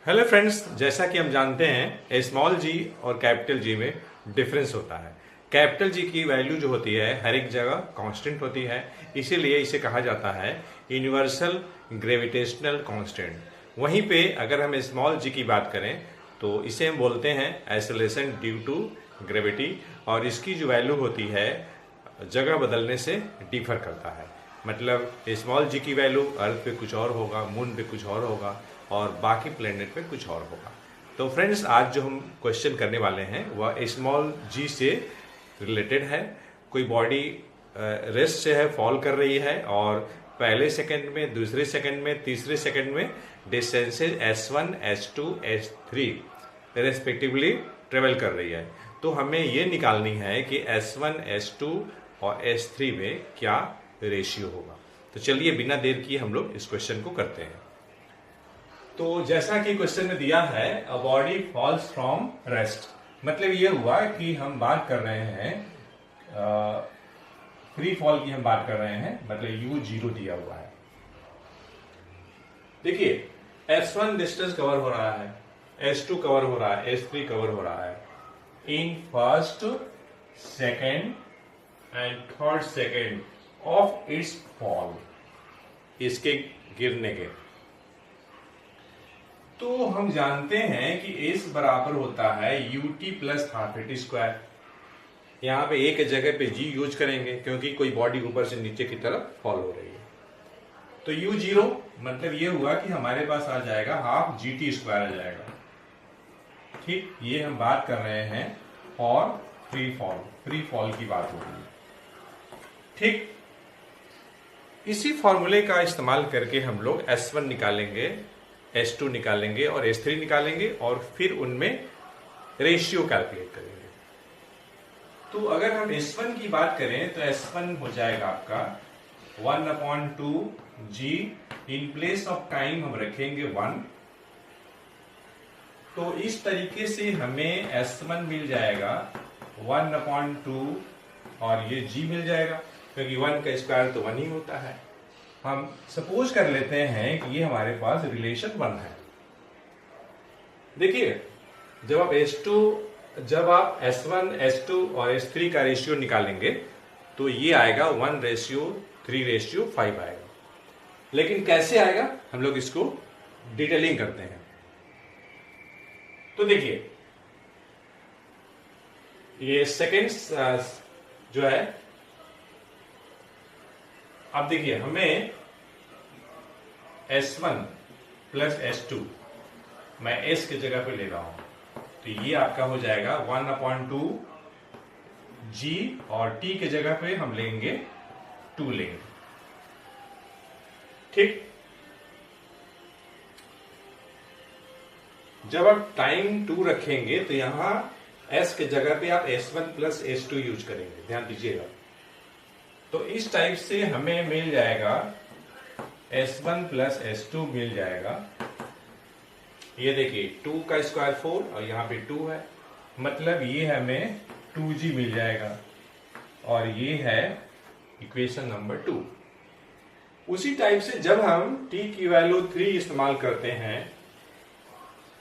Hello friends, जैसा कि हम जानते हैं स्मॉल जी और कैपिटल जी में डिफरेंस होता है। कैपिटल जी की वैल्यू जो होती है हर एक जगह कांस्टेंट होती है, इसीलिए इसे कहा जाता है यूनिवर्सल ग्रेविटेशनल कांस्टेंट। वहीं पे अगर हम स्मॉल जी की बात करें तो इसे हम बोलते हैं एक्सेलरेशन ड्यू टू ग्रेविटी, और इसकी जो वैल्यू होती है जगह बदलने से डिफर करता है। मतलब स्मॉल जी की वैल्यू अर्थ पे कुछ और होगा, मून पे कुछ और होगा और बाकी प्लेनेट पे कुछ और होगा। तो फ्रेंड्स, आज जो हम क्वेश्चन करने वाले हैं वह स्मॉल जी से रिलेटेड है। कोई बॉडी रेस्ट से है, फॉल कर रही है और पहले सेकंड में, दूसरे सेकंड में, तीसरे सेकंड में distances S1, S2, S3 respectively travel कर रही है। तो हमें ये निकालनी है कि S1, S2 और S3 में क्या रेशियो होगा। तो चलिए बिना देर किए हम लोग इस क्वेश्चन को करते हैं। तो जैसा कि क्वेश्चन में दिया है, a body falls from rest, मतलब ये हुआ कि हम बात कर रहे हैं फ्री फॉल की, हम बात कर रहे हैं, मतलब U0 दिया हुआ है। देखिए S1 डिस्टेंस कवर हो रहा है, S2 कवर हो रहा है, S3 कवर हो रहा है in first, second and third second of its fall, इसके गिरने के। तो हम जानते हैं कि S बराबर होता है UT plus half at square. यहाँ पे एक जगह पे G यूज करेंगे क्योंकि कोई बॉडी ऊपर से नीचे की तरफ फॉल हो रही है। तो U0 मतलब ये हुआ कि हमारे पास आ जाएगा हाफ GT स्क्वायर आ जाएगा। ठीक, ये हम बात कर रहे हैं और फ्री फॉल की बात हो रही है। ठीक, इसी फॉर्मूले का इस्तेमाल करके हम लोग S1 निकालेंगे, S2 निकालेंगे और S3 निकालेंगे और फिर उनमें रेशियो कैलकुलेट करेंगे। तो अगर हम S1 की बात करें तो S1 हो जाएगा आपका 1/2G, in place of time हम रखेंगे 1। तो इस तरीके से हमें S1 मिल जाएगा 1/2 और ये G मिल जाएगा क्योंकि 1 का स्क्वायर तो 1 ही होता है। हम सपोज कर लेते हैं कि ये हमारे पास रिलेशन 1 है। देखिए जब आप S1, S2 और S3 का रेशियो निकालेंगे तो ये आएगा 1:3:5 आएगा। लेकिन कैसे आएगा, हम लोग इसको डिटेलिंग करते हैं। तो देखिए ये सेकेंड्स जो है, अब देखिए हमें S1 प्लस S2 मैं S की जगह पे ले रहा हूं, तो ये आपका हो जाएगा 1/2G और T की जगह पे हम लेंगे 2 लेंगे। ठीक, जब आप टाइम 2 रखेंगे तो यहां S की जगह पे आप S1 प्लस S2 यूज करेंगे, ध्यान दीजिएगा। तो इस टाइप से हमें मिल जाएगा S1 प्लस S2 मिल जाएगा। ये देखिए 2 का स्क्वायर 4 और यहाँ पे 2 है, मतलब ये हमें 2G मिल जाएगा और ये है इक्वेशन नंबर 2। उसी टाइप से जब हम T की वैल्यू 3 इस्तेमाल करते हैं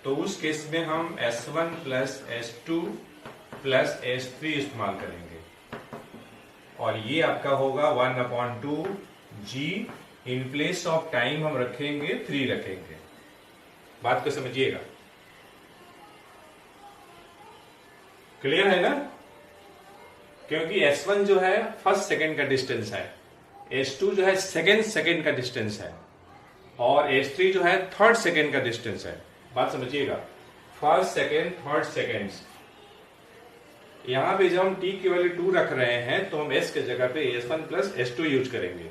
तो उस केस में हम S1 plus S2 plus S3 इस्तेमाल करेंगे और ये आपका होगा 1/2G, in place of time हम रखेंगे 3 रखेंगे। बात को समझिएगा, क्लियर है ना? क्योंकि S1 जो है फर्स्ट सेकंड का डिस्टेंस है, S2 जो है सेकंड का डिस्टेंस है और S3 जो है थर्ड सेकंड का डिस्टेंस है। बात समझिएगा, फर्स्ट सेकंड थर्ड सेकंड्स। यहां पे जब हम T की वैल्यू 2 रख रहे हैं तो हम S के जगह पे S1 प्लस S2 यूज करेंगे।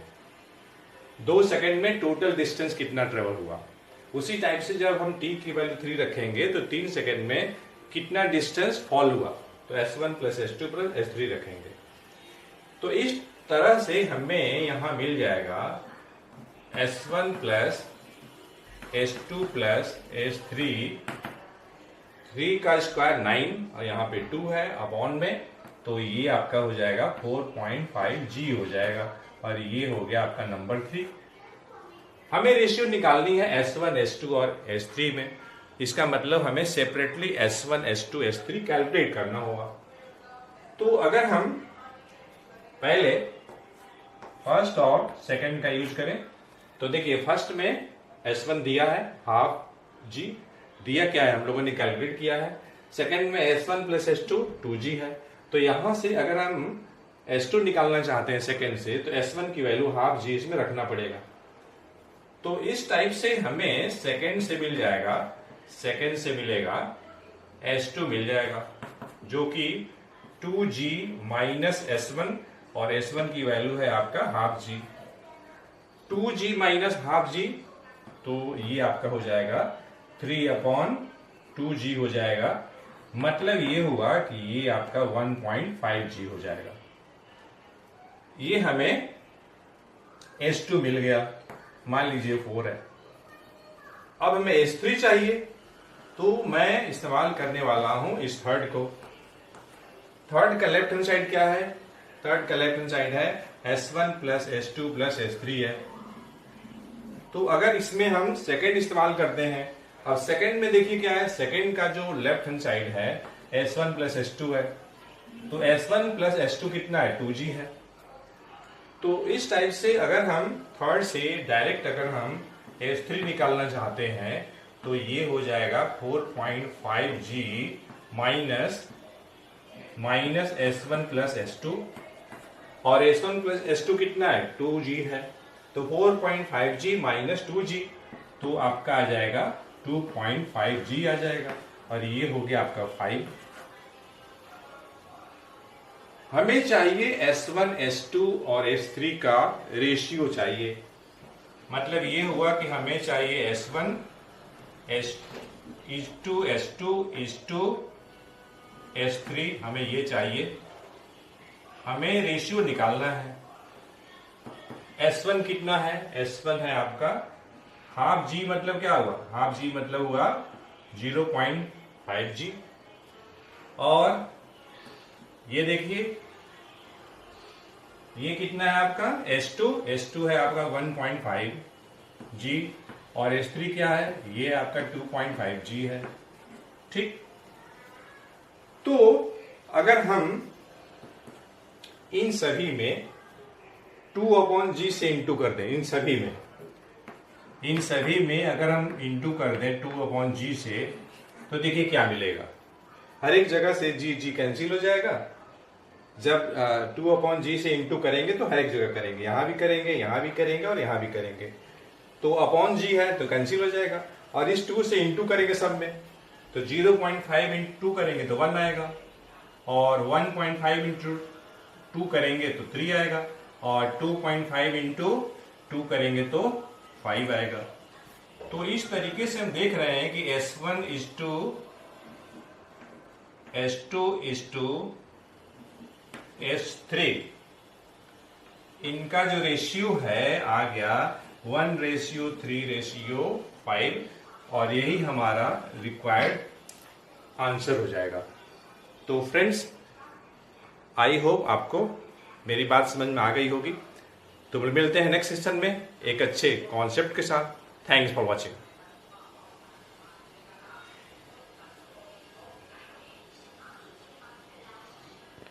2 सेकंड में टोटल डिस्टेंस कितना ट्रेवल हुआ। उसी टाइप से जब हम T की वैल्यू 3 रखेंगे तो 3 सेकंड में कितना डिस्टेंस फॉल हुआ, तो S1 plus S2 plus S3 रखेंगे। तो इस तरह से हमें यहां मिल जाएगा S1 plus S2 plus S3, 3 का स्क्वायर 9 और यहाँ पे 2 है अपॉन में, तो ये आपका हो जाएगा 4.5G हो जाएगा और ये हो गया आपका नंबर 3। हमें रेशियो निकालनी है S1, S2 और S3 में। इसका मतलब हमें separately S1, S2, S3 calculate करना होगा। तो अगर हम पहले फर्स्ट और सेकंड का यूज करें तो देखिए, फर्स्ट में S1 दिया है हाफ जी, दिया क्या है हम लोगों ने कैलकुलेट किया है। सेकंड में S1 प्लस S2 2G है। तो यहां से अगर हम S2 निकालना चाहते हैं सेकंड से, तो S1 की वैल्यू हाफ जी इसमें रखना पड़ेगा। तो इस टाइप से हमें सेकंड से मिल जाएगा, सेकंड से मिलेगा S2 मिल जाएगा, जो कि 2G माइनस S1, और S1 की वैल्यू है आपका हाफ जी। 2G माइनस हाफ जी, तो ये आपका हो जाएगा 3/2G हो जाएगा। मतलब ये हुआ कि ये आपका 1.5G हो जाएगा। ये हमें S2 मिल गया, मान लीजिए 4 है। अब हमें S3 चाहिए, तो मैं इस्तेमाल करने वाला हूं इस थर्ड को। थर्ड का लेफ्ट हैंड साइड क्या है? थर्ड का लेफ्ट हैंड साइड है S1 plus S2 plus S3 है। तो अगर इसमें हम सेकंड इस्तेमाल करते हैं, अब सेकंड में देखिए क्या है, सेकंड का जो लेफ्ट हैंड साइड है S1 प्लस S2 है। तो S1 प्लस S2 कितना है? 2G है। तो इस टाइप से अगर हम थर्ड से डायरेक्ट अगर हम S3 निकालना चाहते हैं, तो ये हो जाएगा 4.5G minus S1 plus S2, और S1 प्लस S2 कितना है? 2G है। तो 4.5G माइनस 2G, तो आपका आ जाएगा 2.5G आ जाएगा, और ये हो गया आपका 5। हमें चाहिए S1, S2 और S3 का रेशियो चाहिए। मतलब ये हुआ कि हमें चाहिए S1 S2 S3, हमें ये चाहिए, हमें रेशियो निकालना है। S1 कितना है? S1 है आपका हाफ जी, मतलब क्या हुआ? हाफ जी मतलब हुआ 0.5G, और ये देखिए ये कितना है आपका? S2 है आपका 1.5G, और S3 क्या है? ये आपका 2.5G है। ठीक, तो अगर हम इन सभी में 2/G से इंटू कर दें, इन सभी में अगर हम इंटू कर दें 2/G से, तो देखिए क्या मिलेगा। हर एक जगह से जी कैंसिल हो जाएगा। जब 2/G से इंटू करेंगे तो हर एक जगह करेंगे, यहां भी करेंगे, यहां भी करेंगे, और यहां भी करेंगे। तो अपॉन जी है तो कैंसिल हो जाएगा, और इस 2 से इंटू करेंगे सब में, तो 0.5 इंटू करेंगे तो 1 आएगा, और 1.5 इंटू 2 करेंगे तो 3 आएगा, और 2.5 इंटू 2 करेंगे तो 5 आएगा। तो इस तरीके से हम देख रहे हैं कि S1 S2 S3, इनका जो रेशियो है आ गया 1:3:5, और यही हमारा रिक्वायर्ड आंसर हो जाएगा। तो फ्रेंड्स, आई होप आपको मेरी बात समझ में आ गई होगी। तो मिलते हैं नेक्स्ट सेशन में एक अच्छे कॉन्सेप्ट के साथ। Thanks for watching.